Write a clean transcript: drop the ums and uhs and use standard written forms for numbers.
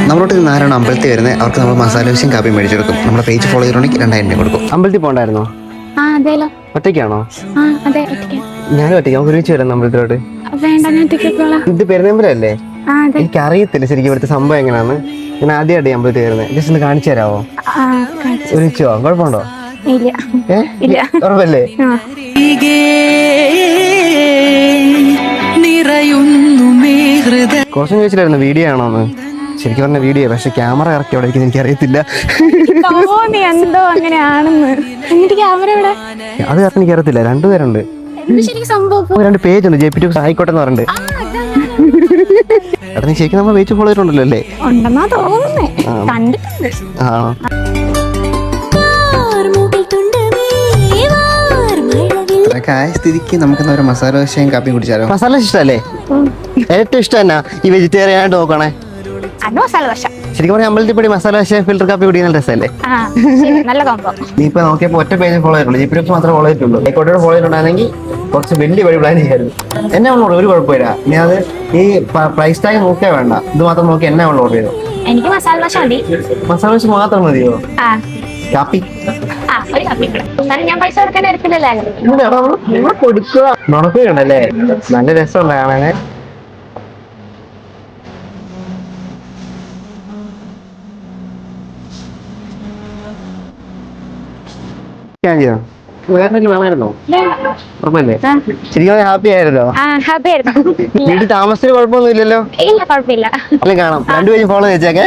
നമ്മളോട്ട് നിന്ന് ആരാണ് അമ്പലത്തിൽ വരുന്നത് അവർക്ക് നമ്മൾ മസാല ദോശയും കാപ്പിയും മേടിച്ചു കൊടുക്കും. നമ്മുടെ പേജ് ഫോളോ ചെയ്തിട്ടുണ്ടെങ്കിൽ 2000 രൂപ കൊടുക്കും. അമ്പലത്തിൽ പോകണ്ടായിരുന്നോ? ഒറ്റയ്ക്കാണോ? ഞാനും ഒറ്റയ്ക്ക്. നമുക്ക് ഒരുമിച്ച് വരാം അമ്പലത്തിലോട്ട്. ഇത് പെരുന്നമ്പലല്ലേ? എനിക്ക് അറിയത്തില്ല ശരിക്കും ഇവിടുത്തെ സംഭവം എങ്ങനെയാന്ന്. ഞാൻ ആദ്യമായിട്ട് അമ്പലത്തിൽ വരുന്നത്. ജസ്റ്റ് ഒന്ന് കാണിച്ചു തരാമോ? ഒരുമിച്ച് പോവാം. കുഴപ്പമുണ്ടോ? ഉറപ്പല്ലേ? കുറച്ചും ചോദിച്ചിട്ടായിരുന്നു വീഡിയോ ആണോന്ന്. ശരിക്കും പറഞ്ഞ വീഡിയോ, പക്ഷെ ക്യാമറ കറക്റ്റ് എവിടെ ഇരിക്കുന്നു എനിക്ക് അറിയത്തില്ല. അത് കറക്റ്റ് എനിക്ക് അറിയത്തില്ല. രണ്ടുപേരുണ്ട്. 2 പേജ് ഉണ്ട്. JP2 ആയിക്കോട്ടെ എന്ന് പറഞ്ഞിട്ട്. എടാ നീ ശരിക്കും നമ്മൾ പേജ് ഫോളോ ചെയ്തിട്ടുണ്ടല്ലോ അല്ലേ? സ്ഥിതിക്ക് നമുക്ക് ഒരു മസാല ദോശയും കാപ്പിയും കുടിച്ചാലോ? മസാല ഇഷ്ടമല്ലേ? ഏറ്റവും ഇഷ്ടം എന്നാ ഈ വെജിറ്റേറിയൻ ആയിട്ട് നോക്കണേ. ശരിക്കും പറഞ്ഞാൽ അമ്പലത്തിൽ പോയി മസാല ദോശ ഫിൽറ്റർ കാപ്പി കുടിക്കുന്ന രസമല്ലേ? നീ ഇപ്പൊ നോക്കിയപ്പോ ഒറ്റ പേജ് ഫോളോ ചെയ്തിട്ടുള്ളൂ. JP2 മാത്രമേ ഫോളോ ചെയ്തിട്ടുള്ളൂ. ഹൈക്കോട്ടോട് ഫോളോ ചെയ്തിട്ടുണ്ടായിരുന്നെങ്കിൽ കുറച്ച് വലിയ വഴി പ്ലാൻ ചെയ്യായിരുന്നു. എന്നെ ഉള്ളൂ ഒരു കുഴപ്പമില്ല. നീ അത് ഈ പ്രൈസ് ടാഗ് നോക്കിയാൽ വേണ്ട, ഇത് മാത്രം നോക്കി എന്നെ ഉള്ള ഓർഡർ ചെയ്തു. എനിക്ക് മസാല ദോശ മതി. മസാല ദോശ മാത്രം മതിയോ? കാപ്പി ഞാൻ പൈസ കൊടുക്കാൻ നടക്കുകയാണല്ലേ? നല്ല രസമുണ്ട് കാണാനെ. വേണമായിരുന്നോ? ഉറപ്പല്ലേ? ശരിക്കും ഹാപ്പി ആയിരുന്നോ? വീട്ടിൽ താമസത്തിന് കുഴപ്പമൊന്നും ഇല്ലല്ലോ? ഇല്ല, കുഴപ്പമില്ല. കാണാം. 2 പേജ് ഫോളോ ചെയ്തേക്കെ.